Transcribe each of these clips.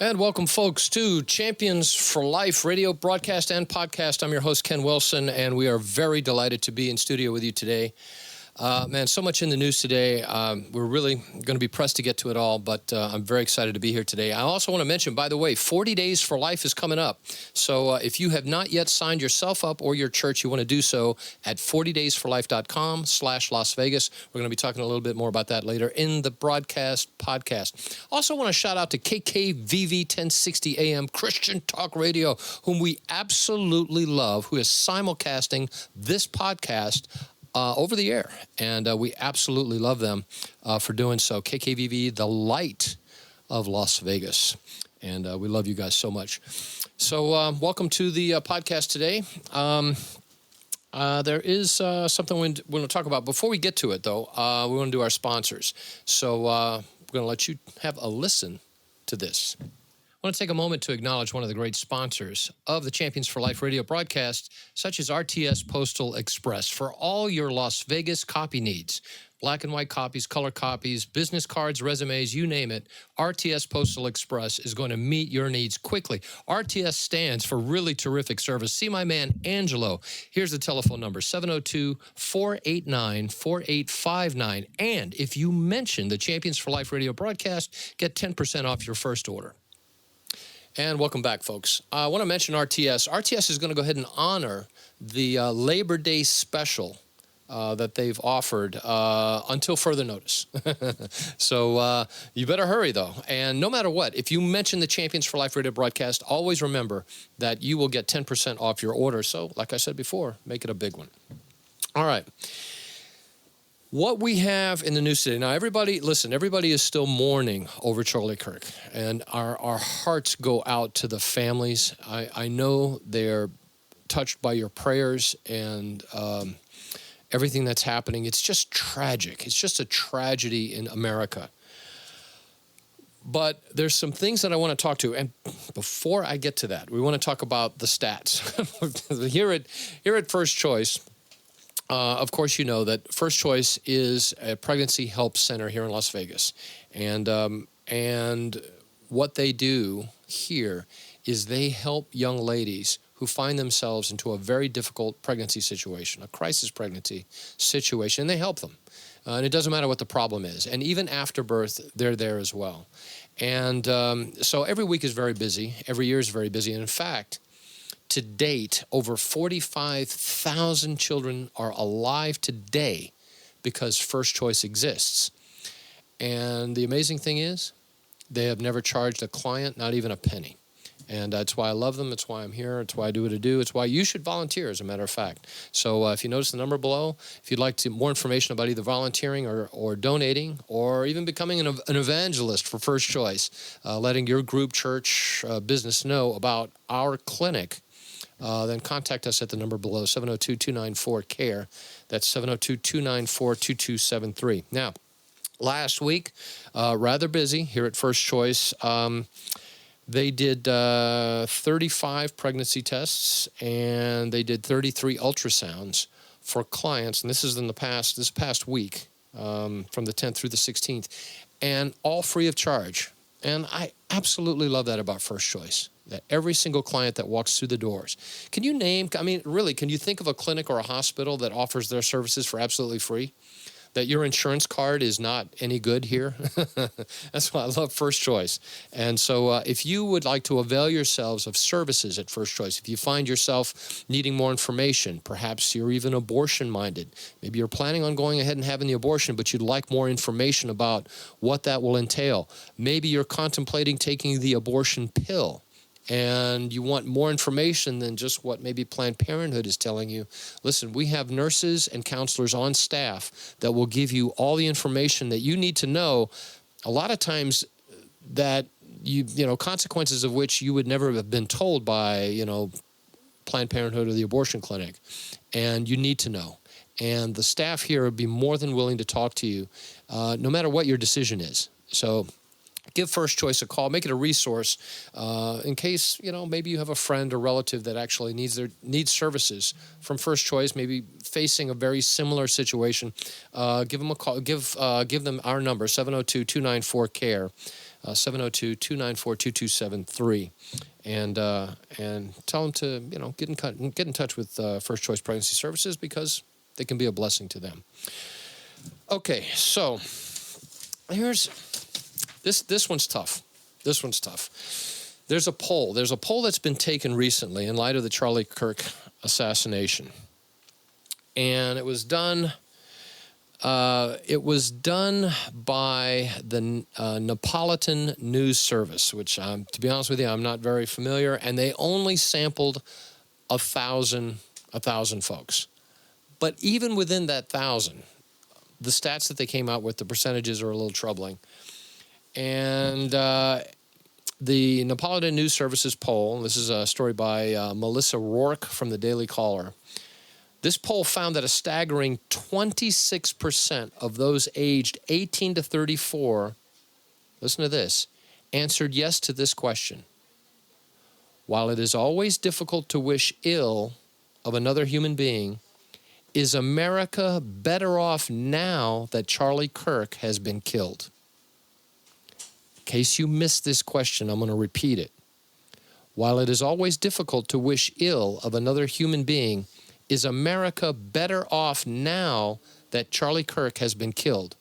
And welcome, folks, to Champions for Life radio broadcast and podcast. I'm your host, Ken Wilson, and we are very delighted to be in studio with you today. Man, so much in the news today. We're really going to be pressed to get to it all, but I'm very excited to be here today. I also want to mention, by the way, 40 Days for Life is coming up. So if you have not yet signed yourself up or your church, you want to do so at 40daysforlife.com/Las Vegas. We're going to be talking a little bit more about that later in the broadcast podcast. Also want to shout out to KKVV 1060 AM Christian Talk Radio, whom we absolutely love, who is simulcasting this podcast over the air, and we absolutely love them for doing so. KKVV, the light of Las Vegas, and we love you guys so much. So welcome to the podcast today. There is something we want to talk about. Before we get to it, though, we want to do our sponsors. So we're going to let you have a listen to this. I want to take a moment to acknowledge one of the great sponsors of the Champions for Life radio broadcast, such as RTS Postal Express, for all your Las Vegas copy needs. Black and white copies, color copies, business cards, resumes, you name it. RTS Postal Express is going to meet your needs quickly. RTS stands for really terrific service. See my man, Angelo. Here's the telephone number, 702-489-4859. And if you mention the Champions for Life radio broadcast, get 10% off your first order. And welcome back, folks. I want to mention RTS. RTS is going to go ahead and honor the Labor Day special that they've offered until further notice. So you better hurry, though. And no matter what, if you mention the Champions for Life radio broadcast, always remember that you will get 10% off your order. So, like I said before, make it a big one. All right. What we have in the news today, now everybody is still mourning over Charlie Kirk, and our hearts go out to the families. I know they're touched by your prayers and everything that's happening. It's just tragic. It's just a tragedy in America. But there's some things that I want to talk to, and before I get to that, we want to talk about the stats. Here at First Choice, of course, you know that First Choice is a pregnancy help center here in Las Vegas. And what they do here is they help young ladies who find themselves into a very difficult pregnancy situation, a crisis pregnancy situation, and they help them. And it doesn't matter what the problem is. And even after birth, they're there as well. And so every week is very busy. Every year is very busy. And in fact, to date, over 45,000 children are alive today because First Choice exists. And the amazing thing is, they have never charged a client, not even a penny. And that's why I love them. It's why I'm here. It's why I do what I do. It's why you should volunteer, as a matter of fact. So if you notice the number below, if you'd like more information about either volunteering or donating or even becoming an evangelist for First Choice, letting your group, church, business know about our clinic, then contact us at the number below, 702-294-CARE. That's 702-294-2273. Now, last week, rather busy here at First Choice. They did 35 pregnancy tests, and they did 33 ultrasounds for clients. And this is this past week, from the 10th through the 16th, and all free of charge. And I absolutely love that about First Choice, that every single client that walks through the doors. Can you think of a clinic or a hospital that offers their services for absolutely free? That your insurance card is not any good here? That's why I love First Choice. And so if you would like to avail yourselves of services at First Choice, if you find yourself needing more information, perhaps you're even abortion-minded, maybe you're planning on going ahead and having the abortion, but you'd like more information about what that will entail. Maybe you're contemplating taking the abortion pill, and you want more information than just what maybe Planned Parenthood is telling you. Listen, we have nurses and counselors on staff that will give you all the information that you need to know, a lot of times that consequences of which you would never have been told by, Planned Parenthood or the abortion clinic. And you need to know. And the staff here would be more than willing to talk to you, no matter what your decision is. So give First Choice a call. Make it a resource in case, maybe you have a friend or relative that actually needs services from First Choice, maybe facing a very similar situation. Give them a call. Give them our number, 702-294-CARE. 702-294-2273. And tell them to, get in touch with First Choice Pregnancy Services, because they can be a blessing to them. Okay, so here's this one's tough. This one's tough. There's a poll that's been taken recently in light of the Charlie Kirk assassination, and it was done by the Neapolitan News Service, which, to be honest with you, I'm not very familiar, and they only sampled 1,000 folks. But even within that 1,000, the stats that they came out with, the percentages are a little troubling. And the Neapolitan News Service's poll, this is a story by Melissa Rourke from the Daily Caller. This poll found that a staggering 26% of those aged 18 to 34, listen to this, answered yes to this question. While it is always difficult to wish ill of another human being, is America better off now that Charlie Kirk has been killed? In case you missed this question, I'm going to repeat it. While it is always difficult to wish ill of another human being, is America better off now that Charlie Kirk has been killed?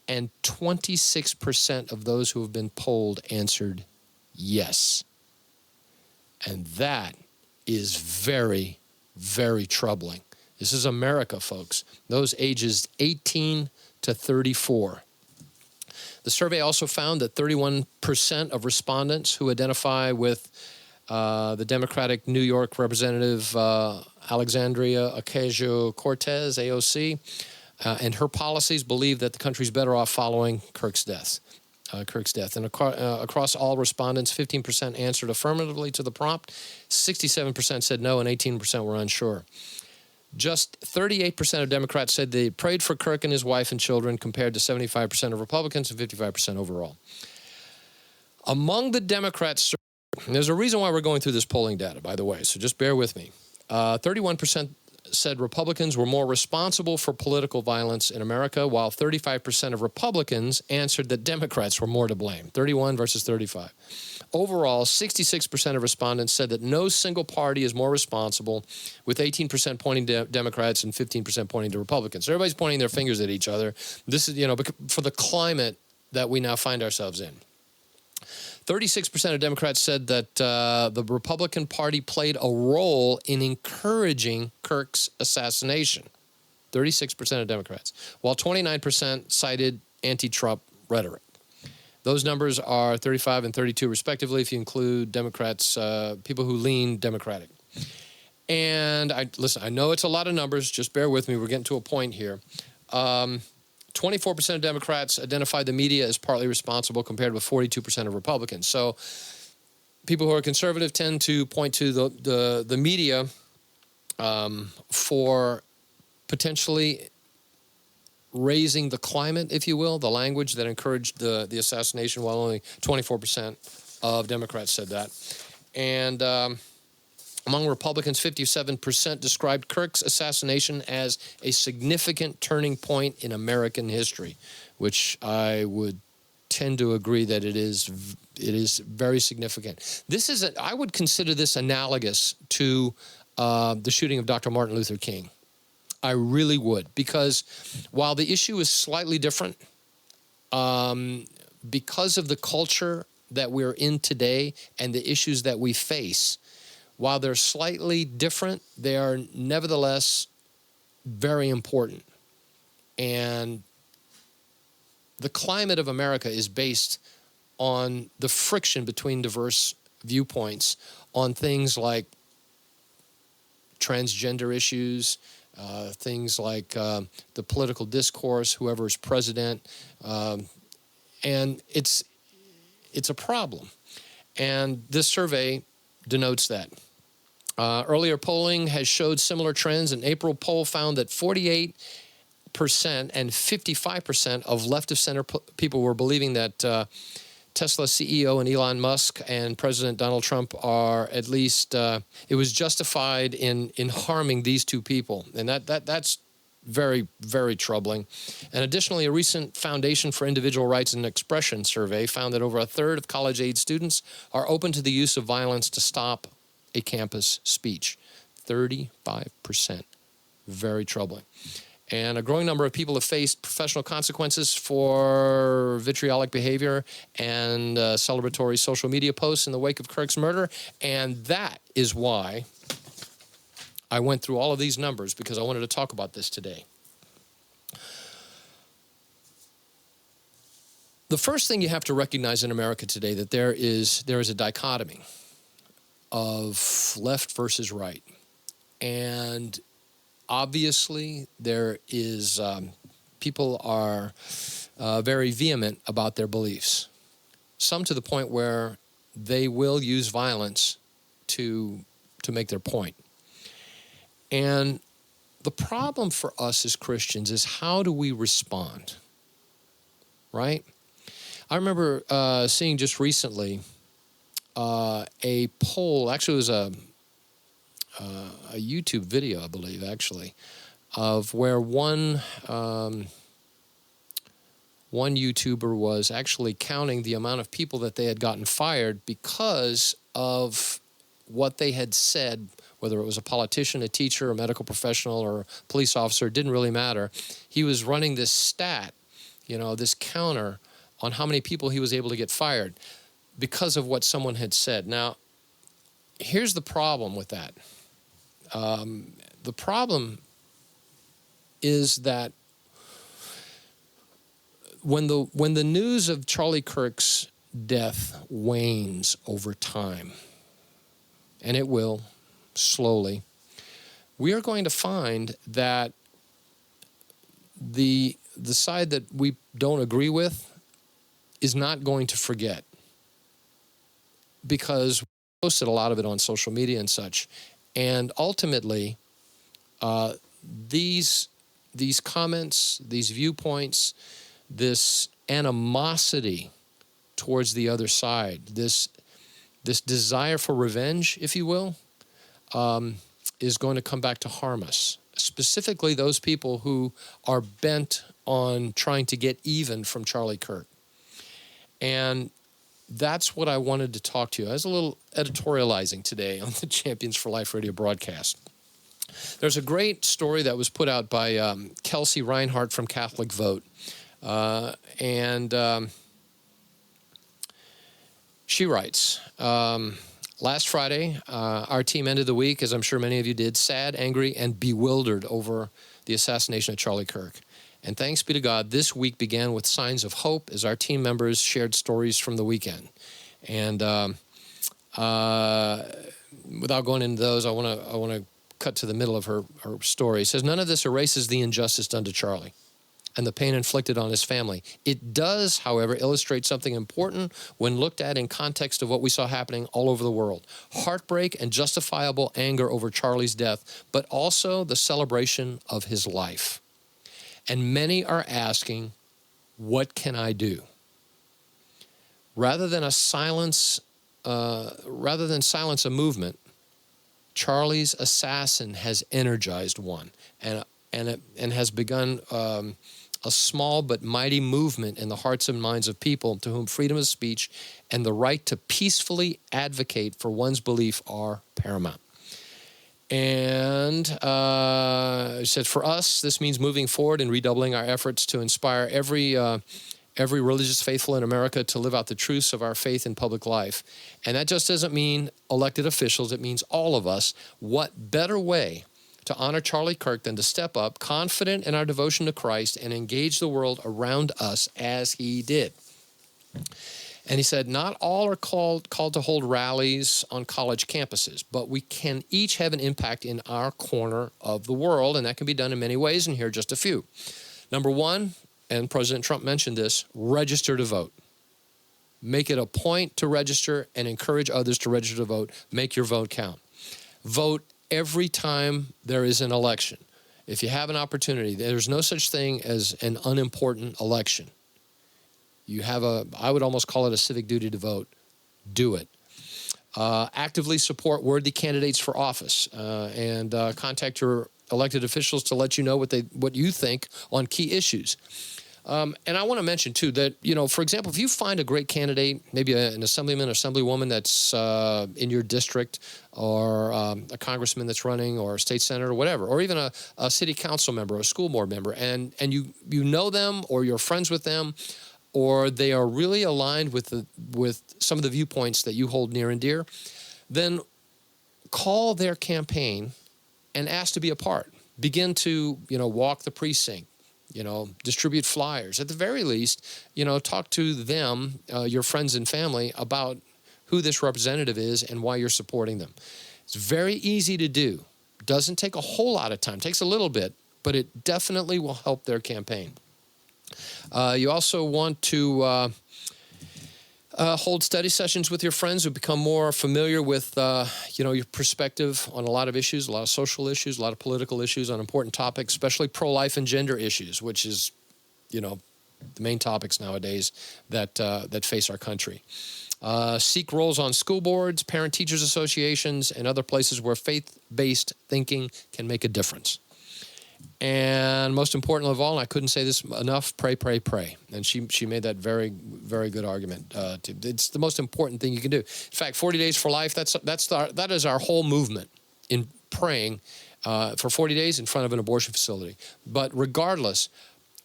And 26% of those who have been polled answered yes. And that is very, very troubling. This is America, folks. Those ages 18 to 34. The survey also found that 31% of respondents who identify with the Democratic New York Representative Alexandria Ocasio-Cortez, AOC, and her policies believe that the country's better off following Kirk's death. And across all respondents, 15% answered affirmatively to the prompt, 67% said no, and 18% were unsure. Just 38% of Democrats said they prayed for Kirk and his wife and children, compared to 75% of Republicans and 55% overall. Among the Democrats, and there's a reason why we're going through this polling data, by the way, so just bear with me. 31% said Republicans were more responsible for political violence in America, while 35% of Republicans answered that Democrats were more to blame, 31 versus 35. Overall, 66% of respondents said that no single party is more responsible, with 18% pointing to Democrats and 15% pointing to Republicans. So everybody's pointing their fingers at each other. This is, for the climate that we now find ourselves in. 36% of Democrats said that the Republican Party played a role in encouraging Kirk's assassination. 36% of Democrats, while 29% cited anti-Trump rhetoric. Those numbers are 35 and 32 respectively if you include Democrats, people who lean Democratic. And I know it's a lot of numbers. Just bear with me. We're getting to a point here. 24% of Democrats identified the media as partly responsible, compared with 42% of Republicans. So people who are conservative tend to point to the media for potentially raising the climate, if you will, the language that encouraged the assassination, while only 24% of Democrats said that. And among Republicans, 57% described Kirk's assassination as a significant turning point in American history, which I would tend to agree that it is very significant. I would consider this analogous to the shooting of Dr. Martin Luther King. I really would, because while the issue is slightly different, because of the culture that we're in today and the issues that we face, while they're slightly different, they are nevertheless very important. And the climate of America is based on the friction between diverse viewpoints on things like transgender issues, things like the political discourse, whoever is president, and it's a problem. And this survey denotes that. Earlier polling has showed similar trends. An April poll found that 48% and 55% of left-of-center people were believing that Tesla CEO and Elon Musk and President Donald Trump are at least, it was justified in harming these two people. And that's very, very troubling. And additionally, a recent Foundation for Individual Rights and Expression survey found that over a third of college-age students are open to the use of violence to stop a campus speech. 35%. Very troubling. And a growing number of people have faced professional consequences for vitriolic behavior and celebratory social media posts in the wake of Kirk's murder. And that is why I went through all of these numbers, because I wanted to talk about this today. The first thing you have to recognize in America today, that there is a dichotomy of left versus right. And obviously, there is people are very vehement about their beliefs, some to the point where they will use violence to make their point. And the problem for us as Christians is, how do we respond, right? I remember seeing just recently a poll. Actually, it was a YouTube video, I believe, actually, of where one YouTuber was actually counting the amount of people that they had gotten fired because of what they had said, whether it was a politician, a teacher, a medical professional, or a police officer. It didn't really matter. He was running this stat, this counter on how many people he was able to get fired because of what someone had said. Now, here's the problem with that. The problem is that when the news of Charlie Kirk's death wanes over time, and it will, slowly, we are going to find that the side that we don't agree with is not going to forget, because we posted a lot of it on social media and such. And ultimately, these comments, these viewpoints, this animosity towards the other side, this desire for revenge, if you will, is going to come back to harm us. Specifically, those people who are bent on trying to get even from Charlie Kirk. And that's what I wanted to talk to you. I was a little editorializing today on the Champions for Life radio broadcast. There's a great story that was put out by Kelsey Reinhardt from Catholic Vote. She writes, last Friday, our team ended the week, as I'm sure many of you did, sad, angry, and bewildered over the assassination of Charlie Kirk. And thanks be to God, this week began with signs of hope as our team members shared stories from the weekend. And without going into those, I want to cut to the middle of her story. It says, none of this erases the injustice done to Charlie and the pain inflicted on his family. It does, however, illustrate something important when looked at in context of what we saw happening all over the world. Heartbreak and justifiable anger over Charlie's death, but also the celebration of his life. And many are asking, what can I do? Rather than silence a movement, Charlie's assassin has energized one and has begun a small but mighty movement in the hearts and minds of people to whom freedom of speech and the right to peacefully advocate for one's belief are paramount. And it said, for us, this means moving forward and redoubling our efforts to inspire every religious faithful in America to live out the truths of our faith in public life. And that just doesn't mean elected officials. It means all of us. What better way to honor Charlie Kirk than to step up, confident in our devotion to Christ, and engage the world around us as he did? And he said, not all are called to hold rallies on college campuses, but we can each have an impact in our corner of the world, and that can be done in many ways, and here are just a few. Number one, and President Trump mentioned this, register to vote. Make it a point to register and encourage others to register to vote. Make your vote count. Vote every time there is an election. If you have an opportunity, there's no such thing as an unimportant election. You have I would almost call it a civic duty to vote. Do it. Actively support worthy candidates for office, and contact your elected officials to let you know what you think on key issues. And I want to mention, too, that, for example, if you find a great candidate, maybe an assemblyman or assemblywoman that's in your district, or a congressman that's running, or a state senator, or whatever, or even a city council member or a school board member, and you know them, or you're friends with them, or they are really aligned with some of the viewpoints that you hold near and dear, then call their campaign and ask to be a part. Begin to, walk the precinct, distribute flyers. At the very least, talk to them, your friends and family, about who this representative is and why you're supporting them. It's very easy to do. Doesn't take a whole lot of time. It takes a little bit, but it definitely will help their campaign. You also want to hold study sessions with your friends who become more familiar with, your perspective on a lot of issues, a lot of social issues, a lot of political issues on important topics, especially pro-life and gender issues, which is, the main topics nowadays that face our country. Seek roles on school boards, parent-teachers associations, and other places where faith-based thinking can make a difference. And most important of all, and I couldn't say this enough, pray, pray, pray. And she made that very, very good argument. It's the most important thing you can do. In fact, 40 Days for Life, that is our whole movement in praying for 40 days in front of an abortion facility. But regardless,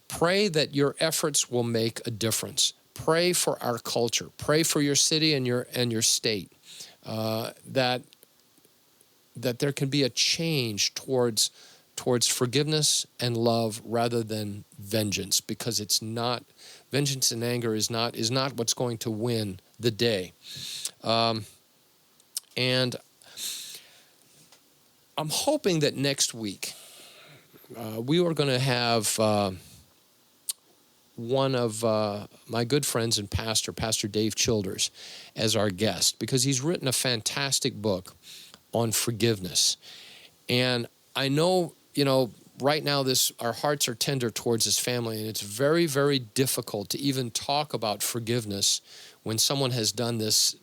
pray that your efforts will make a difference. Pray for our culture. Pray for your city and your state. That there can be a change towards forgiveness and love rather than vengeance, because it's not, vengeance and anger is not what's going to win the day. And I'm hoping that next week we are going to have one of my good friends and Pastor Dave Childers, as our guest, because he's written a fantastic book on forgiveness. And I know, right now our hearts are tender towards his family, and it's very, very difficult to even talk about forgiveness when someone has done this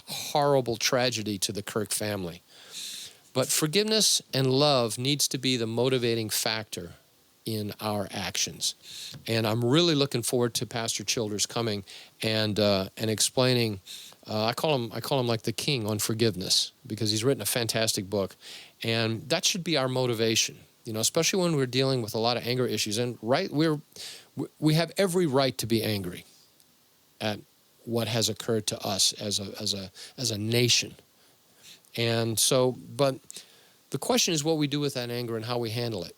horrible tragedy to the Kirk family. But forgiveness and love needs to be the motivating factor in our actions. And I'm really looking forward to Pastor Childers coming and explaining. I call him like the king on forgiveness, because he's written a fantastic book. And that should be our motivation, especially when we're dealing with a lot of anger issues. And we have every right to be angry at what has occurred to us as a nation. And so, but the question is what we do with that anger and how we handle it.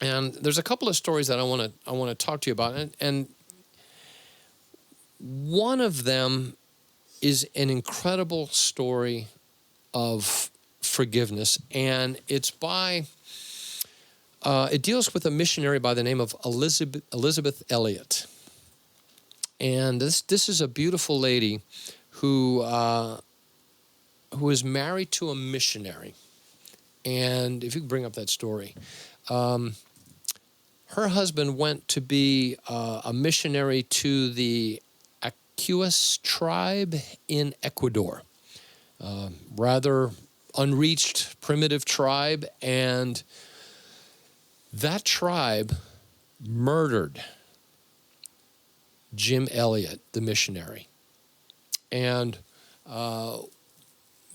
And there's a couple of stories that I want to talk to you about, and one of them is an incredible story of forgiveness, and it deals with a missionary by the name of Elizabeth Elliot. And this is a beautiful lady who is married to a missionary. And if you could bring up that story, her husband went to be a missionary to the Aquas tribe in Ecuador, rather unreached, primitive tribe, and that tribe murdered Jim Elliot, the missionary. And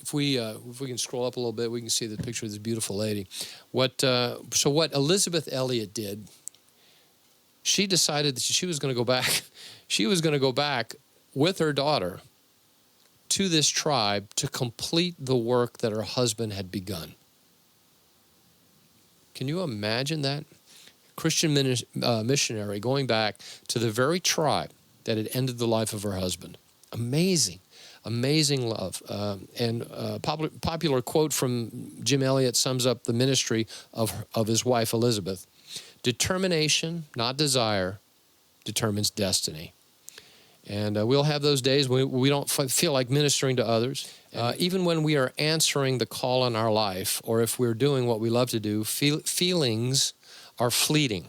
if we can scroll up a little bit, we can see the picture of this beautiful lady. What Elizabeth Elliot did, she decided that she was going to go back. She was going to go back with her daughter to this tribe to complete the work that her husband had begun. Can you imagine that? Christian missionary going back to the very tribe that had ended the life of her husband. Amazing, amazing love. And a popular quote from Jim Elliot sums up the ministry of his wife, Elizabeth. Determination, not desire, determines destiny. And we'll have those days when we don't feel like ministering to others. Even when we are answering the call in our life, or if we're doing what we love to do, feelings are fleeting.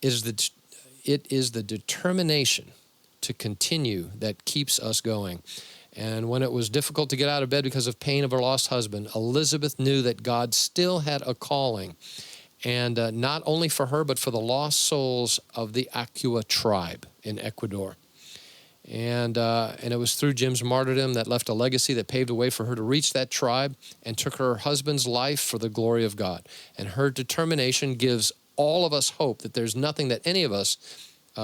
It is the determination to continue that keeps us going. And when it was difficult to get out of bed because of pain of her lost husband, Elizabeth knew that God still had a calling, and not only for her, but for the lost souls of the Aqua tribe in Ecuador. And it was through Jim's martyrdom that left a legacy that paved a way for her to reach that tribe and took her husband's life for the glory of God. And her determination gives all of us hope that there's nothing that any of us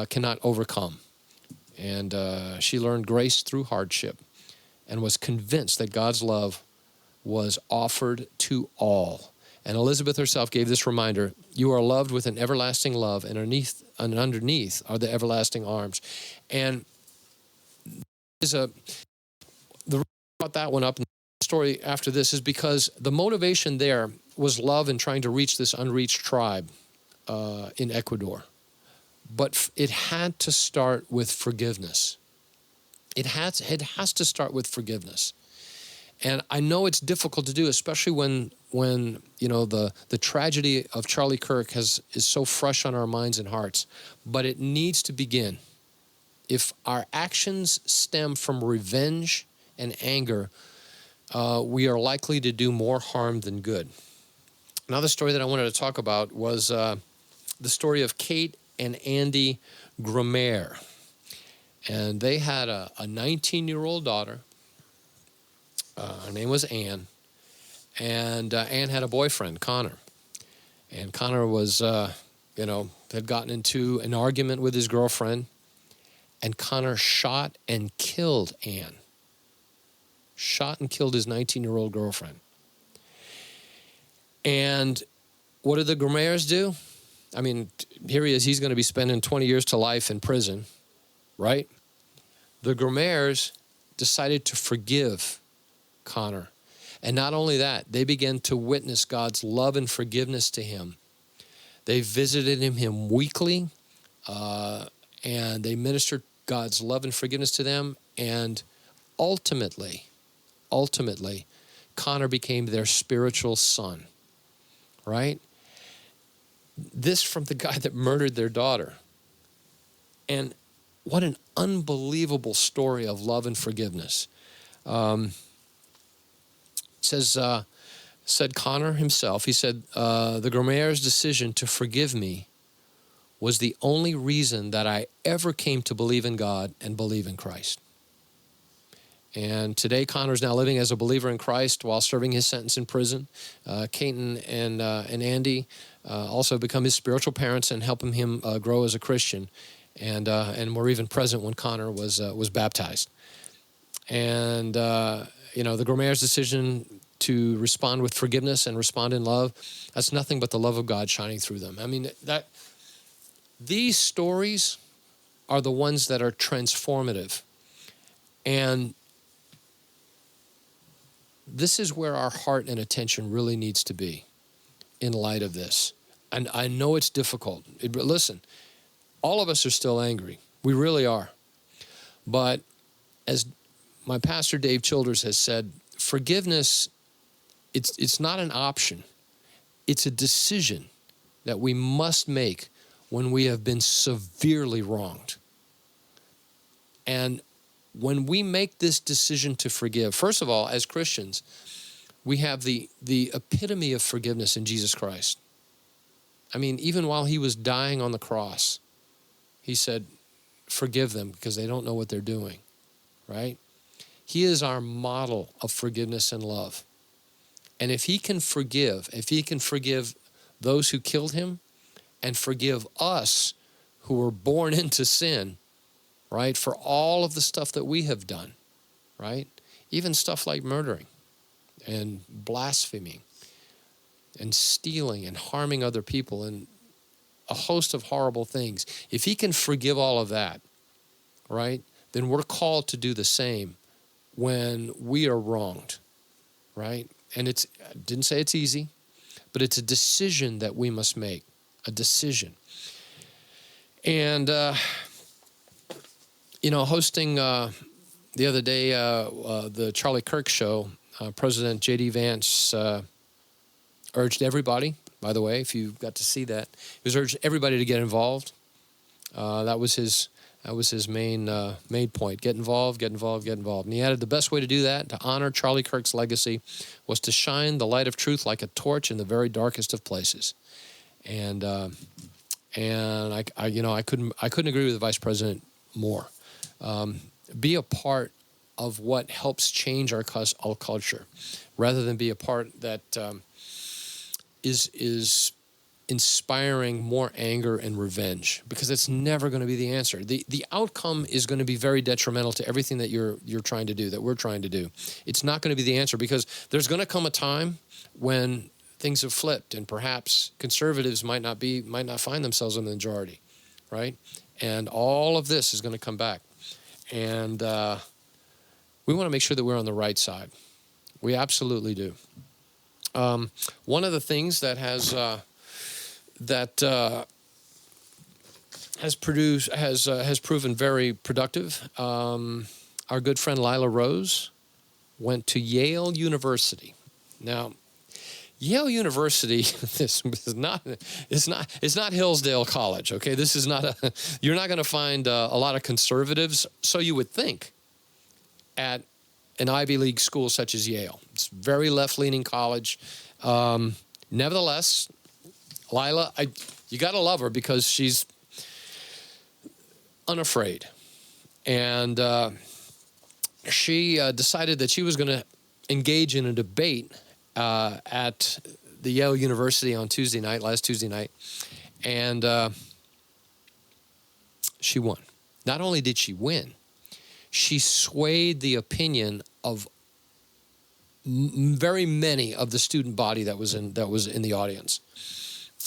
cannot overcome. And she learned grace through hardship and was convinced that God's love was offered to all. And Elizabeth herself gave this reminder: you are loved with an everlasting love, and underneath are the everlasting arms. And the reason I brought that one up in the story after this is because the motivation there was love in trying to reach this unreached tribe in Ecuador. But it had to start with forgiveness. It has to start with forgiveness. And I know it's difficult to do, especially when the tragedy of Charlie Kirk is so fresh on our minds and hearts. But it needs to begin. If our actions stem from revenge and anger, we are likely to do more harm than good. Another story that I wanted to talk about was the story of Kate and Andy Gramere. And they had a 19-year-old daughter. Her name was Anne. And Anne had a boyfriend, Connor. And Connor was, had gotten into an argument with his girlfriend. And Connor shot and killed Anne. Shot and killed his 19-year-old girlfriend. And what did the Grameres do? I mean, here he is. He's going to be spending 20 years to life in prison, right? The Grameres decided to forgive Connor. And not only that, they began to witness God's love and forgiveness to him. They visited him weekly, and they ministered God's love and forgiveness to them. And ultimately, Connor became their spiritual son, right? This from the guy that murdered their daughter. And what an unbelievable story of love and forgiveness. Said Connor himself, he said, the Gramere's decision to forgive me was the only reason that I ever came to believe in God and believe in Christ. And today, Connor's now living as a believer in Christ while serving his sentence in prison. Caton and Andy also become his spiritual parents and helping him grow as a Christian. And were even present when Connor was baptized. And the Gramere's decision to respond with forgiveness and respond in love, that's nothing but the love of God shining through them. I mean, these stories are the ones that are transformative. And this is where our heart and attention really needs to be in light of this. And I know it's difficult. But listen, all of us are still angry. We really are. But as my pastor Dave Childers has said, forgiveness, it's not an option. It's a decision that we must make when we have been severely wronged. And when we make this decision to forgive, first of all, as Christians, we have the epitome of forgiveness in Jesus Christ. I mean, even while he was dying on the cross, he said, forgive them because they don't know what they're doing, right? He is our model of forgiveness and love. And if he can forgive those who killed him and forgive us who were born into sin, right, for all of the stuff that we have done, right? Even stuff like murdering and blaspheming and stealing and harming other people and a host of horrible things. If he can forgive all of that, right, then we're called to do the same when we are wronged, right? And I didn't say it's easy, but it's a decision that we must make, a decision. And, hosting the other day the Charlie Kirk show, President J.D. Vance urged everybody, by the way, if you got to see that, he was urged everybody to get involved. That was his That was his main point. Get involved, get involved, get involved. And he added the best way to do that, to honor Charlie Kirk's legacy, was to shine the light of truth like a torch in the very darkest of places. And I couldn't agree with the vice president more. Be a part of what helps change our culture, rather than be a part that is inspiring more anger and revenge, because it's never going to be the answer. The outcome is going to be very detrimental to everything that you're trying to do, that we're trying to do. It's not going to be the answer, because there's going to come a time when things have flipped, and perhaps conservatives might not find themselves in the majority, right? And all of this is going to come back, and we want to make sure that we're on the right side. We absolutely do. One of the things that has proven very productive. Our good friend Lila Rose went to Yale University. Now, Yale University is not Hillsdale College. Okay, this is not you're not going to find a lot of conservatives, so you would think, at an Ivy League school such as Yale. It's a very left-leaning college. Nevertheless, Lila, you got to love her, because she's unafraid. And she decided that she was going to engage in a debate at the Yale University on last Tuesday night. And she won. Not only did she win, she swayed the opinion of very many of the student body that was in the audience.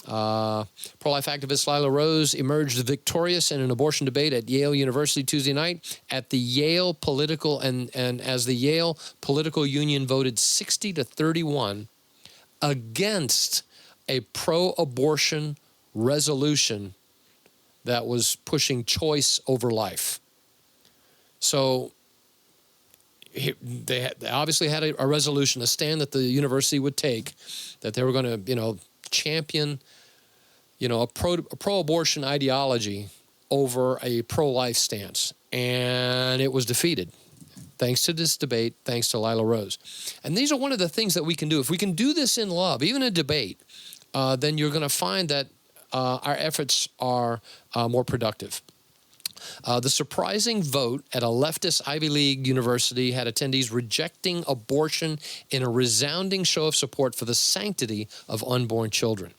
Pro-life activist Lila Rose emerged victorious in an abortion debate at Yale University Tuesday night at the Yale Political and as the Yale Political Union voted 60-31 against a pro-abortion resolution that was pushing choice over life. So they obviously had a resolution, a stand that the university would take, that they were going to, champion, a pro-abortion ideology over a pro-life stance. And it was defeated, thanks to this debate, thanks to Lila Rose. And these are one of the things that we can do. If we can do this in love, even a debate, then you're going to find that our efforts are more productive. The surprising vote at a leftist Ivy League university had attendees rejecting abortion in a resounding show of support for the sanctity of unborn children.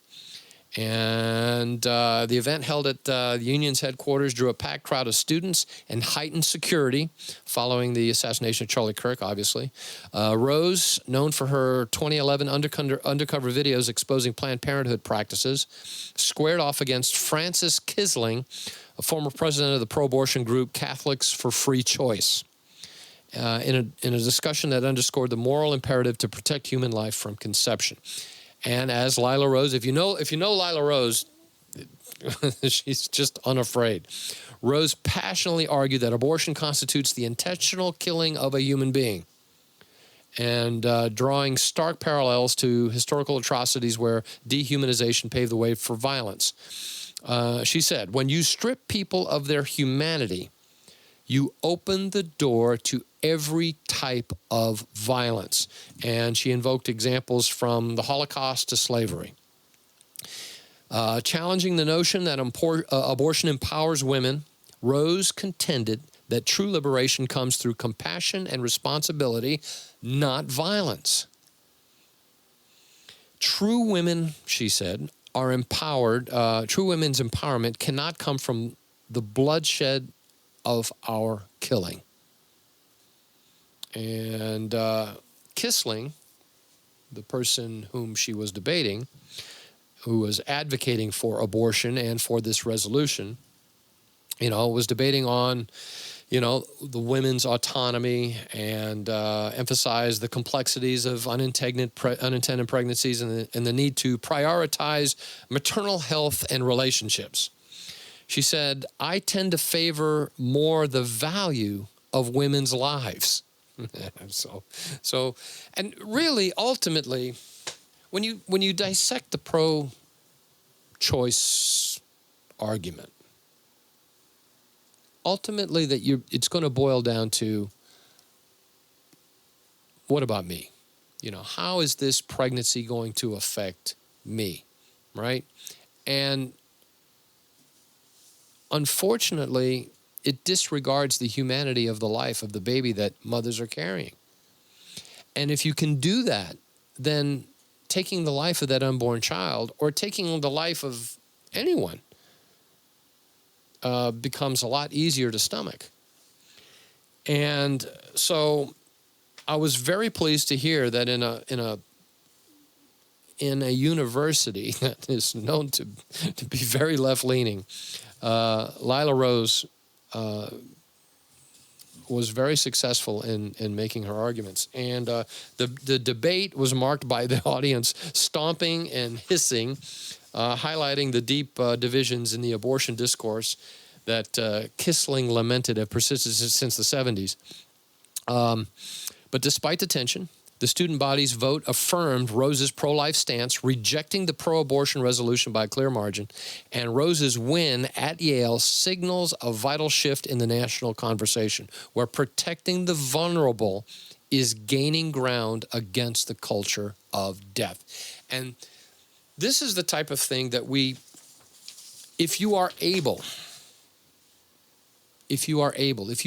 And the event held at the union's headquarters drew a packed crowd of students and heightened security following the assassination of Charlie Kirk, obviously. Rose, known for her 2011 undercover videos exposing Planned Parenthood practices, squared off against Francis Kisling, a former president of the pro-abortion group Catholics for Free Choice, in a discussion that underscored the moral imperative to protect human life from conception. And as Lila Rose, if you know Lila Rose, she's just unafraid. Rose passionately argued that abortion constitutes the intentional killing of a human being, and drawing stark parallels to historical atrocities where dehumanization paved the way for violence. She said, when you strip people of their humanity, you open the door to every type of violence. And she invoked examples from the Holocaust to slavery. Challenging the notion that abortion empowers women, Rose contended that true liberation comes through compassion and responsibility, not violence. True women, she said, are empowered. True women's empowerment cannot come from the bloodshed of our killing. And Kisling, the person whom she was debating, who was advocating for abortion and for this resolution, was debating on, the women's autonomy, and emphasized the complexities of unintended pregnancies and the need to prioritize maternal health and relationships. She said, I tend to favor more the value of women's lives. So, and really, ultimately, when you dissect the pro-choice argument, ultimately that it's going to boil down to, what about me? How is this pregnancy going to affect me, right? And unfortunately, it disregards the humanity of the life of the baby that mothers are carrying. And if you can do that, then taking the life of that unborn child, or taking the life of anyone, becomes a lot easier to stomach. And so I was very pleased to hear that in a university that is known to be very left-leaning, Lila Rose was very successful in making her arguments. And the debate was marked by the audience stomping and hissing, highlighting the deep divisions in the abortion discourse that Kissling lamented have persisted since the 70s. But despite the tension, the student body's vote affirmed Rose's pro-life stance, rejecting the pro-abortion resolution by a clear margin, and Rose's win at Yale signals a vital shift in the national conversation, where protecting the vulnerable is gaining ground against the culture of death. And this is the type of thing that if you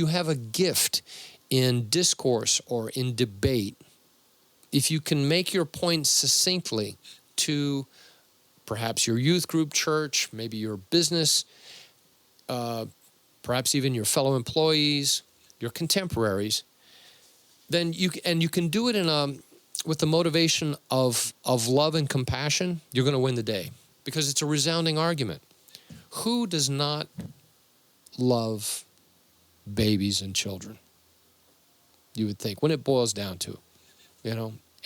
have a gift in discourse or in debate, if you can make your point succinctly to perhaps your youth group, church, maybe your business, perhaps even your fellow employees, your contemporaries, then you can do it with the motivation of love and compassion, you're going to win the day, because it's a resounding argument. Who does not love babies and children? You would think, when it boils down to,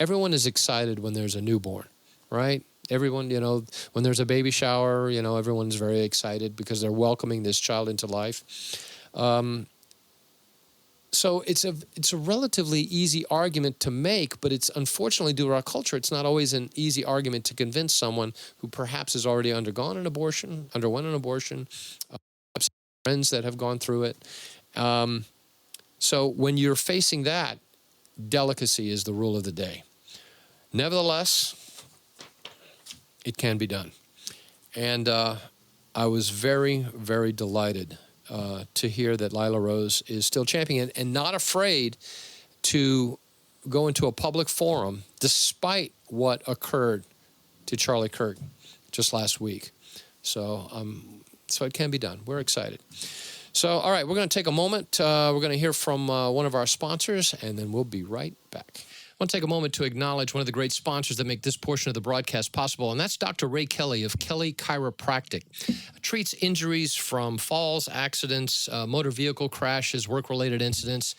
everyone is excited when there's a newborn, right? Everyone, when there's a baby shower, everyone's very excited because they're welcoming this child into life. So it's a relatively easy argument to make, but it's unfortunately, due to our culture, it's not always an easy argument to convince someone who perhaps has already underwent an abortion, perhaps friends that have gone through it. So when you're facing that, delicacy is the rule of the day. Nevertheless, it can be done. And I was very, very delighted to hear that Lila Rose is still championing and not afraid to go into a public forum despite what occurred to Charlie Kirk just last week. So it can be done. We're excited. So, all right, we're going to take a moment. We're going to hear from one of our sponsors, and then we'll be right back. I want to take a moment to acknowledge one of the great sponsors that make this portion of the broadcast possible, and that's Dr. Ray Kelly of Kelly Chiropractic. Treats injuries from falls, accidents, motor vehicle crashes, work-related incidents.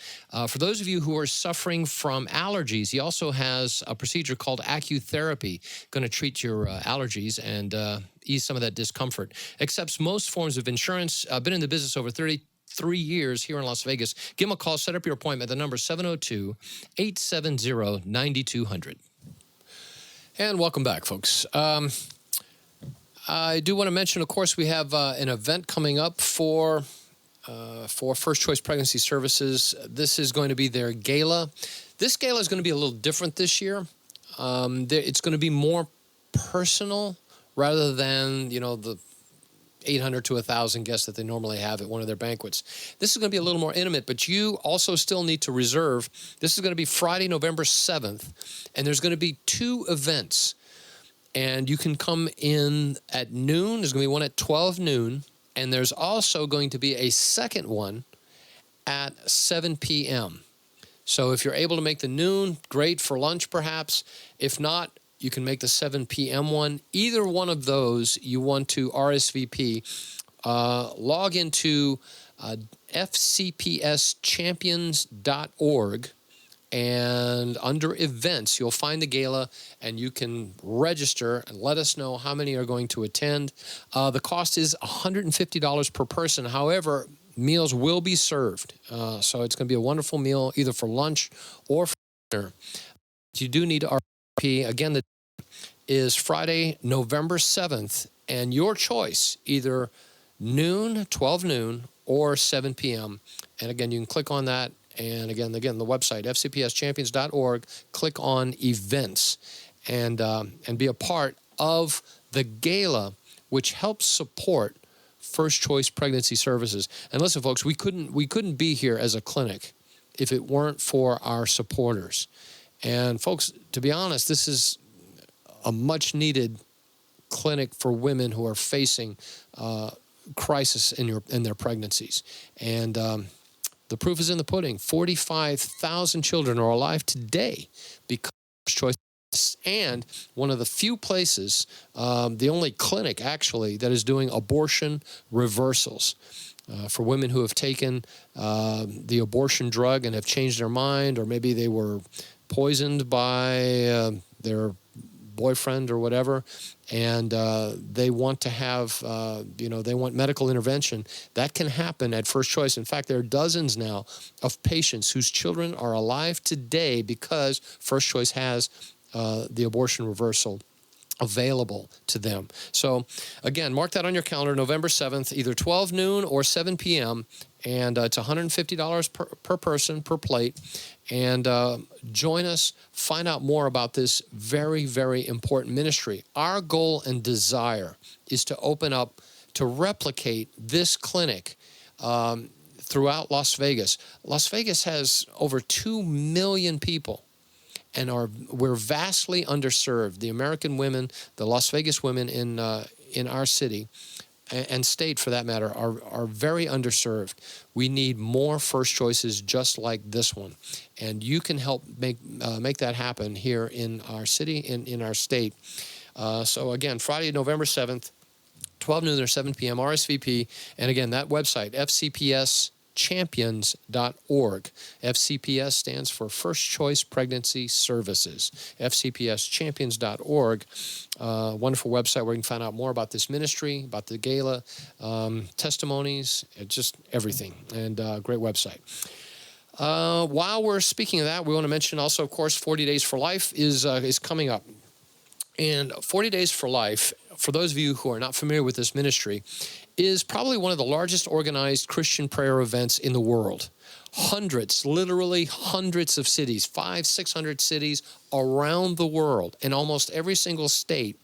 For those of you who are suffering from allergies, he also has a procedure called acutherapy, going to treat your allergies and ease some of that discomfort. Accepts most forms of insurance. Been in the business over 33 years here in Las Vegas. Give him a call. Set up your appointment. The number is 702-870-9200. And welcome back, folks. I do want to mention, of course, we have an event coming up for First Choice Pregnancy Services. This is going to be their gala. This gala is going to be a little different this year. It's going to be more personal rather than, the 800 to 1,000 guests that they normally have at one of their banquets. This is going to be a little more intimate, but you also still need to reserve. This is going to be Friday, November 7th, and there's going to be 2 events. And you can come in at noon. There's going to be one at 12 noon, and there's also going to be a second one at 7 p.m. So if you're able to make the noon, great for lunch perhaps. If not, you can make the 7 p.m. one. Either one of those you want to RSVP. Log into fcpschampions.org, and under events, you'll find the gala, and you can register and let us know how many are going to attend. The cost is $150 per person. However, meals will be served. So it's going to be a wonderful meal either for lunch or for dinner. You do need to RSVP. Again, the is Friday, November 7th, and your choice, either noon, 12 noon, or 7 p.m. And again, you can click on that. And again, the website, fcpschampions.org, click on events and be a part of the gala, which helps support First Choice Pregnancy Services. And listen, folks, we couldn't be here as a clinic if it weren't for our supporters. And folks, to be honest, this is a much needed clinic for women who are facing crisis in their pregnancies. And the proof is in the pudding. 45,000 children are alive today because of Choice. And one of the few places, the only clinic actually, that is doing abortion reversals for women who have taken the abortion drug and have changed their mind, or maybe they were poisoned by their boyfriend or whatever, and they want to have, they want medical intervention. That can happen at First Choice. In fact, there are dozens now of patients whose children are alive today because First Choice has the abortion reversal available to them. So, again, mark that on your calendar, November 7th, either 12 noon or 7 p.m., and it's $150 per person, per plate. And join us, find out more about this very, very important ministry. Our goal and desire is to open up, to replicate this clinic throughout Las Vegas. Las Vegas has over 2 million people, and we're vastly underserved. The American women, the Las Vegas women in our city and state, for that matter, are very underserved. We need more First Choices just like this one, and you can help make that happen here in our city, in our state. So again, Friday, November 7th, 12 noon or 7 p.m. RSVP, and again, that website, fcpschampions.org. FCPS stands for First Choice Pregnancy Services. fcpschampions.org. Wonderful website where you can find out more about this ministry, about the gala, testimonies, just everything. And great website. While we're speaking of that, we want to mention also, of course, 40 Days for Life is coming up. And 40 Days for Life, for those of you who are not familiar with this ministry, is probably one of the largest organized Christian prayer events in the world. Hundreds, literally hundreds of cities, 500-600 cities around the world. In almost every single state,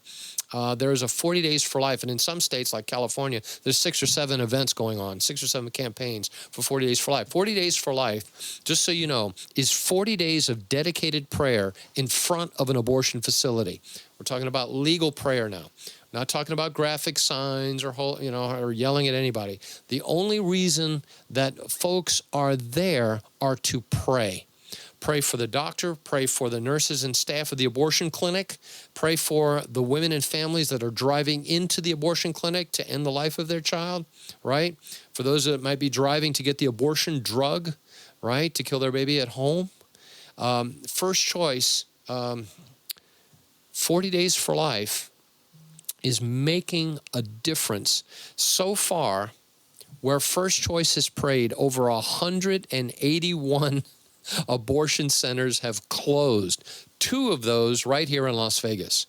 there is a 40 Days for Life. And in some states like California, there's 6 or 7 events going on, 6 or 7 campaigns for 40 Days for Life. 40 Days for Life, just so you know, is 40 days of dedicated prayer in front of an abortion facility. We're talking about legal prayer now. Not talking about graphic signs or yelling at anybody. The only reason that folks are there are to pray. Pray for the doctor, pray for the nurses and staff of the abortion clinic, pray for the women and families that are driving into the abortion clinic to end the life of their child, right? For those that might be driving to get the abortion drug, right, to kill their baby at home. First Choice, 40 Days for Life, is making a difference. So far, where First Choice has prayed, over 181 abortion centers have closed. 2 of those right here in Las Vegas.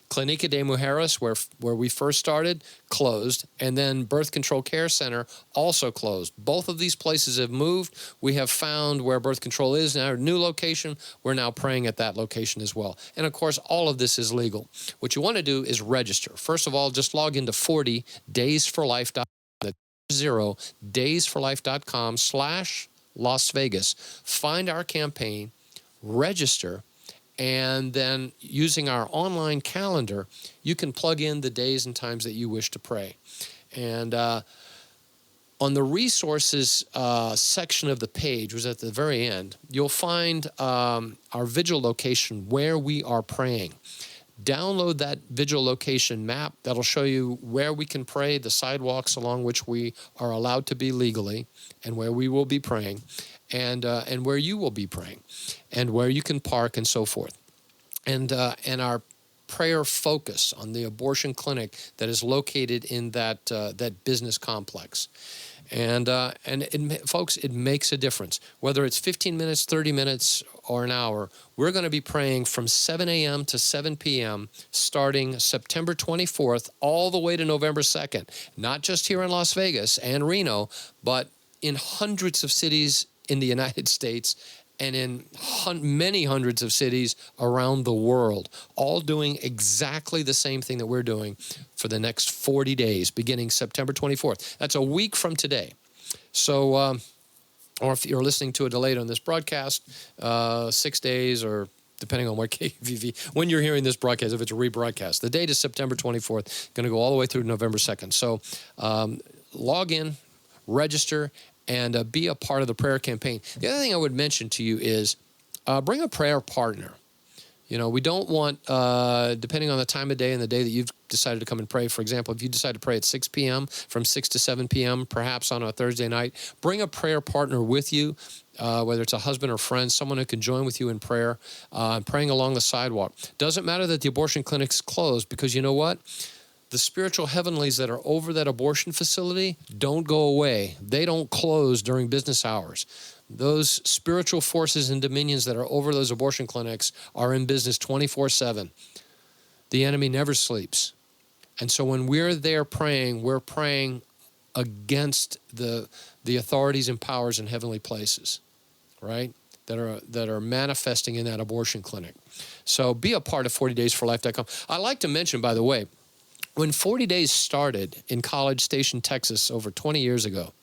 Clínica de Mujeres, where we first started, closed, and then Birth Control Care Center also closed. Both of these places have moved. We have found where birth control is now, a new location. We're now praying at that location as well. And of course, all of this is legal. What you want to do is register. First of all, just log into 40daysforlife.com. That's 0daysforlife.com/Las Vegas. Find our campaign, register, and then using our online calendar, you can plug in the days and times that you wish to pray. And on the resources section of the page, which is at the very end, you'll find our vigil location where we are praying. Download that vigil location map. That'll show you where we can pray, the sidewalks along which we are allowed to be legally, and where we will be praying, and where you will be praying, and where you can park and so forth. And our prayer focus on the abortion clinic that is located in that business complex. Folks, it makes a difference. Whether it's 15 minutes, 30 minutes, or an hour, we're going to be praying from 7 a.m. to 7 p.m. starting September 24th all the way to November 2nd. Not just here in Las Vegas and Reno, but in hundreds of cities in the United States and in many hundreds of cities around the world, all doing exactly the same thing that we're doing for the next 40 days, beginning September 24th. That's a week from today. So, or if you're listening to it delayed on this broadcast, 6 days, or depending on what KVV, when you're hearing this broadcast, if it's a rebroadcast. The date is September 24th, going to go all the way through November 2nd. So log in, register, and be a part of the prayer campaign. The other thing I would mention to you is bring a prayer partner. You know, we don't want, depending on the time of day and the day that you've decided to come and pray, for example, if you decide to pray at 6 p.m., from 6 to 7 p.m., perhaps on a Thursday night, bring a prayer partner with you, whether it's a husband or friend, someone who can join with you in prayer, praying along the sidewalk. Doesn't matter that the abortion clinic's closed, because you know what? The spiritual heavenlies that are over that abortion facility don't go away. They don't close during business hours. Those spiritual forces and dominions that are over those abortion clinics are in business 24/7. The enemy never sleeps. And so when we're there praying, we're praying against the authorities and powers in heavenly places, right? That are manifesting in that abortion clinic. So be a part of 40daysforlife.com. I like to mention, by the way, when 40 Days started in College Station, Texas, over 20 years ago,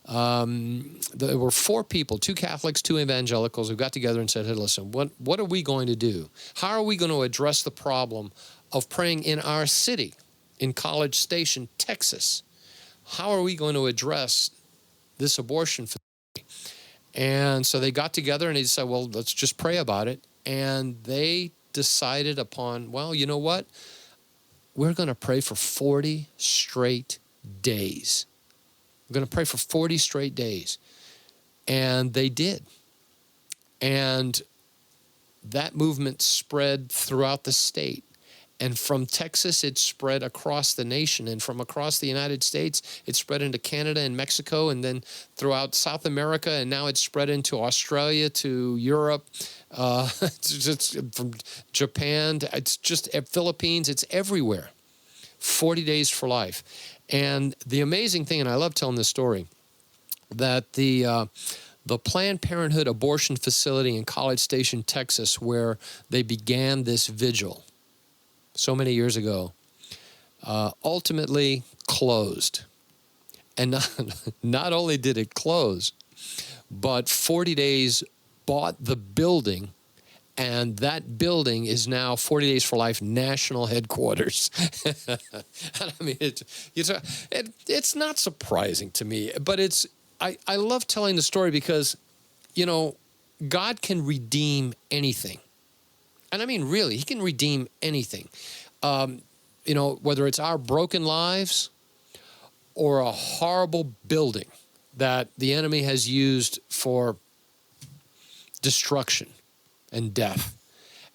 there were 4 people, 2 Catholics, 2 evangelicals, who got together and said, hey, listen, what are we going to do? How are we going to address the problem of praying in our city, in College Station, Texas? How are we going to address this abortion facility? And so they got together and they said, well, let's just pray about it. And they decided upon, well, you know what? We're going to pray for 40 straight days. We're going to pray for 40 straight days. And they did. And that movement spread throughout the state. And from Texas, it spread across the nation. And from across the United States, it spread into Canada and Mexico, and then throughout South America. And now it's spread into Australia, to Europe, it's from Japan, it's just Philippines, it's everywhere. 40 Days for Life. And the amazing thing, and I love telling this story, that the Planned Parenthood abortion facility in College Station, Texas, where they began this vigil so many years ago, ultimately closed. And not only did it close, but 40 Days bought the building, and that building is now 40 Days for Life national headquarters. I mean, it's not surprising to me, but I love telling the story because, you know, God can redeem anything. And I mean, really, he can redeem anything. You know, whether it's our broken lives or a horrible building that the enemy has used for destruction and death.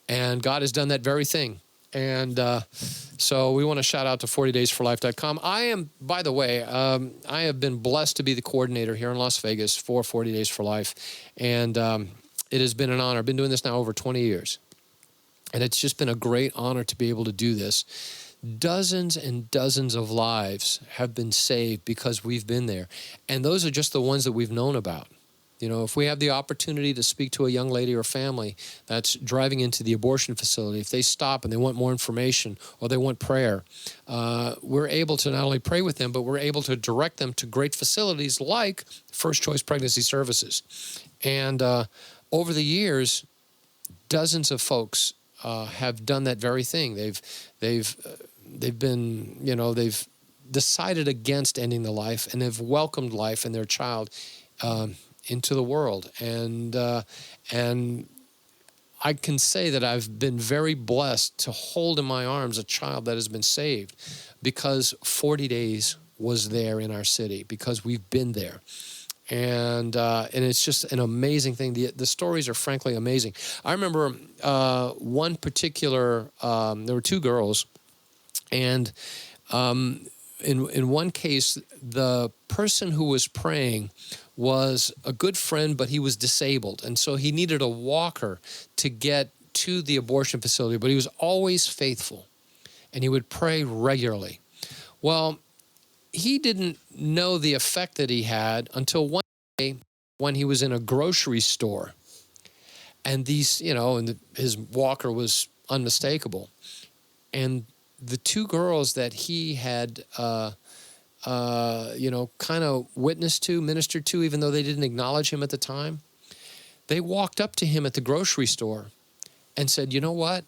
And God has done that very thing. And so we want to shout out to 40daysforlife.com. I am, by the way, I have been blessed to be the coordinator here in Las Vegas for 40 Days for Life. And it has been an honor. I've been doing this now over 20 years. And it's just been a great honor to be able to do this. Dozens and dozens of lives have been saved because we've been there. And those are just the ones that we've known about. You know, if we have the opportunity to speak to a young lady or family that's driving into the abortion facility, if they stop and they want more information or they want prayer, we're able to not only pray with them, but we're able to direct them to great facilities like First Choice Pregnancy Services. And over the years, dozens of folks have done that very thing. They've been, you know, they've decided against ending the life and have welcomed life and their child into the world. And I can say that I've been very blessed to hold in my arms a child that has been saved because 40 Days was there in our city, because we've been there. And it's just an amazing thing. The stories are frankly amazing. I remember one particular, there were 2 girls, and in one case, the person who was praying was a good friend, but he was disabled. And so he needed a walker to get to the abortion facility, but he was always faithful and he would pray regularly. Well, he didn't know the effect that he had until one day when he was in a grocery store. And his walker was unmistakable. And the two girls that he had, kind of witnessed to, ministered to, even though they didn't acknowledge him at the time, they walked up to him at the grocery store and said, "You know what?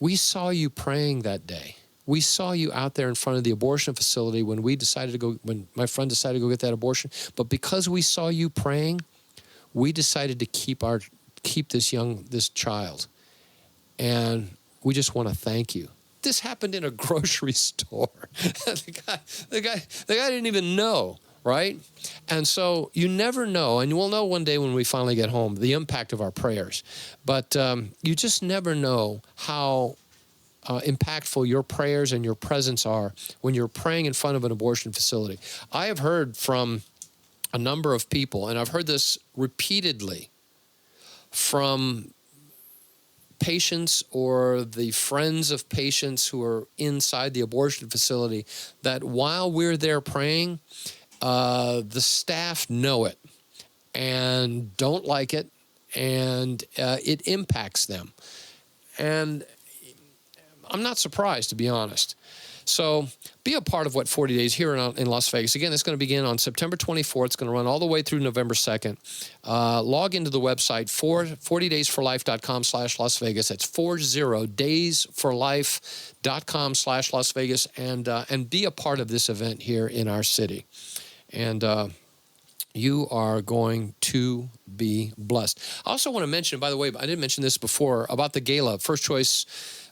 We saw you praying that day. We saw you out there in front of the abortion facility when my friend decided to go get that abortion. But because we saw you praying, we decided to keep this child. And we just want to thank you." This happened in a grocery store. The guy didn't even know, right? And so you never know, and we'll know one day when we finally get home, the impact of our prayers. But you just never know how impactful your prayers and your presence are when you're praying in front of an abortion facility. I have heard from a number of people, and I've heard this repeatedly from patients or the friends of patients who are inside the abortion facility, that while we're there praying, the staff know it and don't like it, and it impacts them. And I'm not surprised, to be honest. So be a part of what 40 Days here in Las Vegas. Again, it's going to begin on September 24th. It's going to run all the way through November 2nd. Log into the website, 40daysforlife.com/Las Vegas. That's 40daysforlife.com/Las Vegas, and be a part of this event here in our city. And you are going to be blessed. I also want to mention, by the way, I didn't mention this before, about the gala, First Choice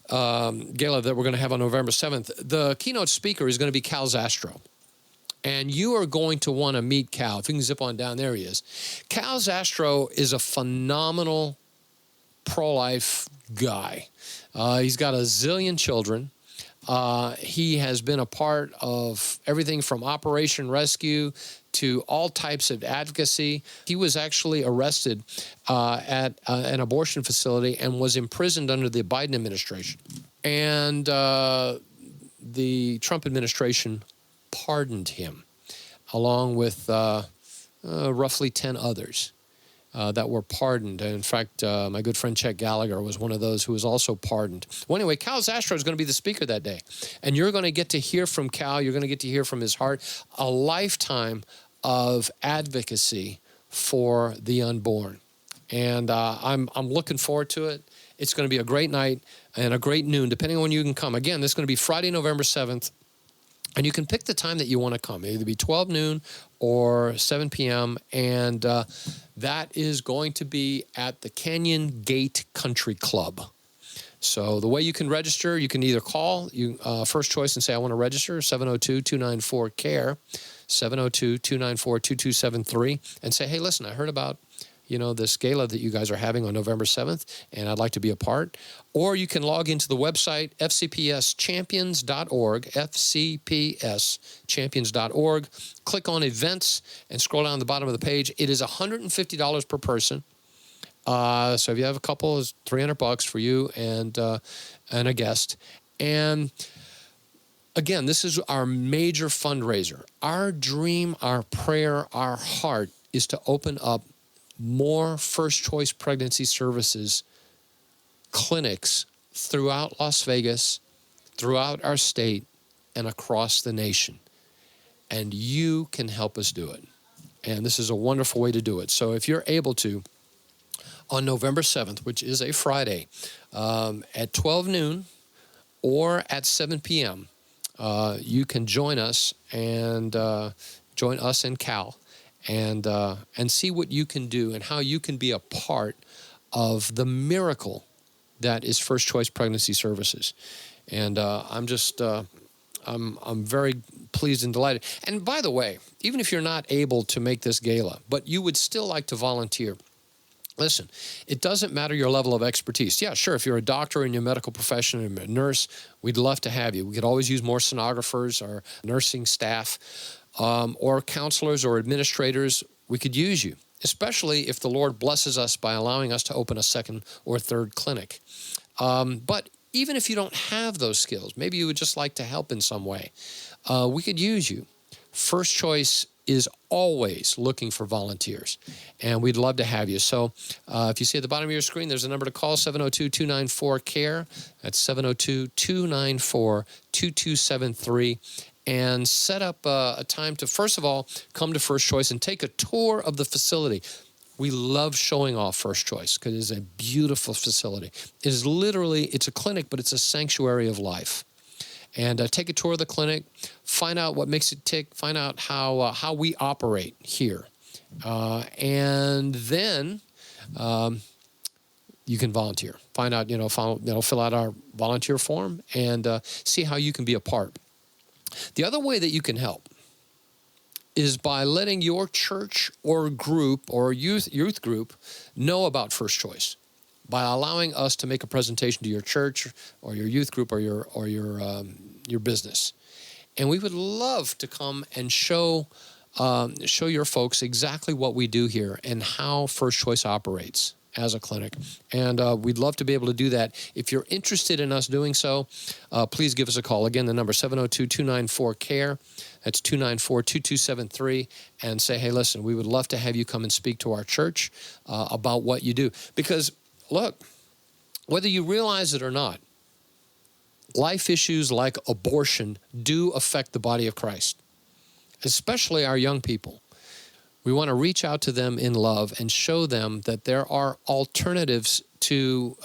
gala that we're going to have on November 7th. The keynote speaker is going to be Cal Zastro. And you are going to want to meet Cal. If you can zip on down, there he is. Cal Zastro is a phenomenal pro-life guy. He's got a zillion children. He has been a part of everything from Operation Rescue to all types of advocacy. He was actually arrested at an abortion facility and was imprisoned under the Biden administration. And the Trump administration pardoned him, along with roughly 10 others that were pardoned. And in fact, my good friend Chet Gallagher was one of those who was also pardoned. Well, anyway, Cal Zastro is going to be the speaker that day. And you're going to get to hear from Cal. You're going to get to hear from his heart. A lifetime of advocacy for the unborn. And I'm looking forward to it. It's going to be a great night and a great noon, depending on when you can come. Again, this is going to be Friday, November 7th. And you can pick the time that you want to come. It'll either be 12 noon or 7 p.m. And that is going to be at the Canyon Gate Country Club. So the way you can register, you can either call First Choice and say, "I want to register," 702-294-CARE, 702-294-2273, and say, "Hey, listen, I heard about this gala that you guys are having on November 7th, and I'd like to be a part." Or you can log into the website, fcpschampions.org, fcpschampions.org, click on events, and scroll down the bottom of the page. It is $150 per person. So if you have a couple, it's $300 for you and a guest. And again, this is our major fundraiser. Our dream, our prayer, our heart is to open up more First Choice Pregnancy Services clinics throughout Las Vegas, throughout our state, and across the nation. And you can help us do it. And this is a wonderful way to do it. So if you're able to, on November 7th, which is a Friday, at 12 noon or at 7 p.m., you can join us and Cal and see what you can do and how you can be a part of the miracle that is First Choice Pregnancy Services. And I'm very pleased and delighted. And by the way, even if you're not able to make this gala, but you would still like to volunteer, Listen, it doesn't matter your level of expertise. Yeah, sure, if you're a doctor in your medical profession and a nurse, we'd love to have you. We could always use more sonographers or nursing staff or counselors or administrators. We could use you, especially if the Lord blesses us by allowing us to open a second or third clinic. But even if you don't have those skills, maybe you would just like to help in some way, we could use you. First Choice is always looking for volunteers, and we'd love to have you. So if you see at the bottom of your screen, there's a number to call, 702-294-CARE. That's 702-294-2273. And set up a time to, first of all, come to First Choice and take a tour of the facility. We love showing off First Choice because it is a beautiful facility. It is literally, it's a clinic, but it's a sanctuary of life. And take a tour of the clinic, find out what makes it tick, find out how we operate here. And then you can volunteer. Find out, fill out our volunteer form and see how you can be a part. The other way that you can help is by letting your church or group or youth group know about First Choice, by allowing us to make a presentation to your church or your youth group or your business. And we would love to come and show your folks exactly what we do here and how First Choice operates as a clinic. And we'd love to be able to do that. If you're interested in us doing so, please give us a call. Again, the number 702-294-CARE. That's 294-2273. And say, hey, listen, we would love to have you come and speak to our church about what you do. Because, look, whether you realize it or not, life issues like abortion do affect the body of Christ, especially our young people. We want to reach out to them in love and show them that there are alternatives to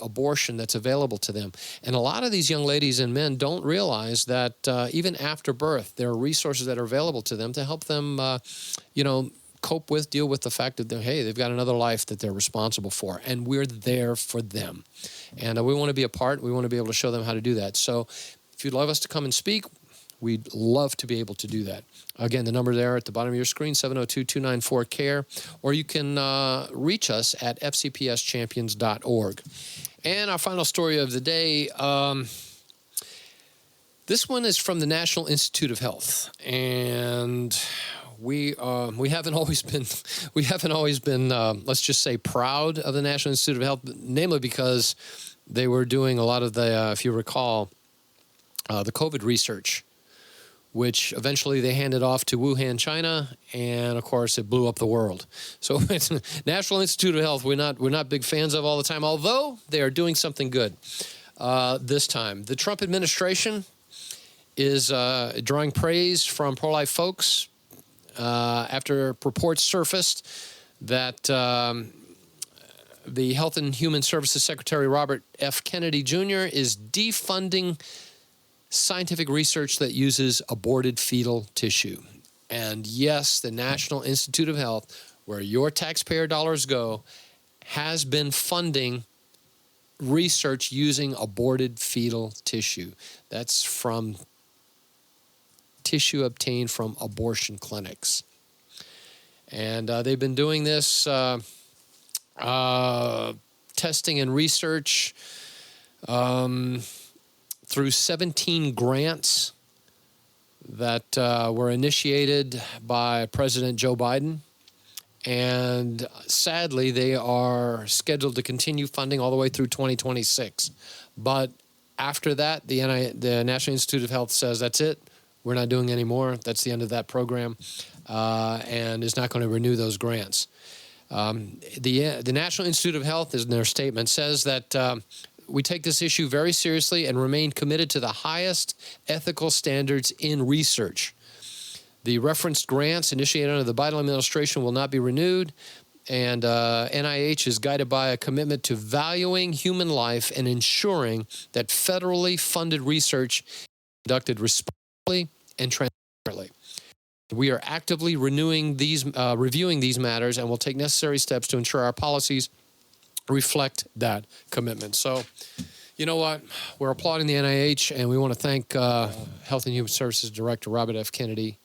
abortion that's available to them. And a lot of these young ladies and men don't realize that even after birth, there are resources that are available to them to help them, deal with the fact that, they've got another life that they're responsible for, and we're there for them. And we want to be a part. We want to be able to show them how to do that. So if you'd love us to come and speak, we'd love to be able to do that. Again, the number there at the bottom of your screen, 702-294-CARE, or you can reach us at fcpschampions.org. And our final story of the day, this one is from the National Institute of Health, and we haven't always been let's just say proud of the National Institute of Health, namely because they were doing a lot of the, if you recall, the COVID research, which eventually they handed off to Wuhan, China, and of course it blew up the world. So it's National Institute of Health, we're not big fans of all the time, although they are doing something good this time. The Trump administration is drawing praise from pro-life folks after reports surfaced that the Health and Human Services Secretary Robert F. Kennedy Jr. is defunding scientific research that uses aborted fetal tissue. And yes, the National Institute of Health, where your taxpayer dollars go, has been funding research using aborted fetal tissue. That's from tissue obtained from abortion clinics. And they've been doing this testing and research through 17 grants that were initiated by President Joe Biden. And sadly, they are scheduled to continue funding all the way through 2026. But after that, the National Institute of Health says, that's it. We're not doing any more. That's the end of that program, and is not going to renew those grants. The National Institute of Health, in their statement, says that we take this issue very seriously and remain committed to the highest ethical standards in research. The referenced grants initiated under the Biden administration will not be renewed, and NIH is guided by a commitment to valuing human life and ensuring that federally funded research is conducted responsibly and transparently. We are actively reviewing these matters and will take necessary steps to ensure our policies reflect that commitment. So, you know what? We're applauding the NIH, and we want to thank Health and Human Services Director Robert F. Kennedy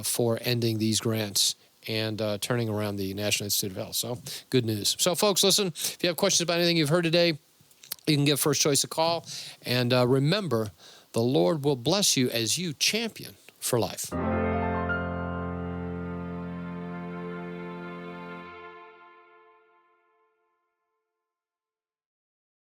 for ending these grants and turning around the National Institute of Health. So good news. So folks, listen, if you have questions about anything you've heard today, you can give First Choice a call. And remember, the Lord will bless you as you champion for life.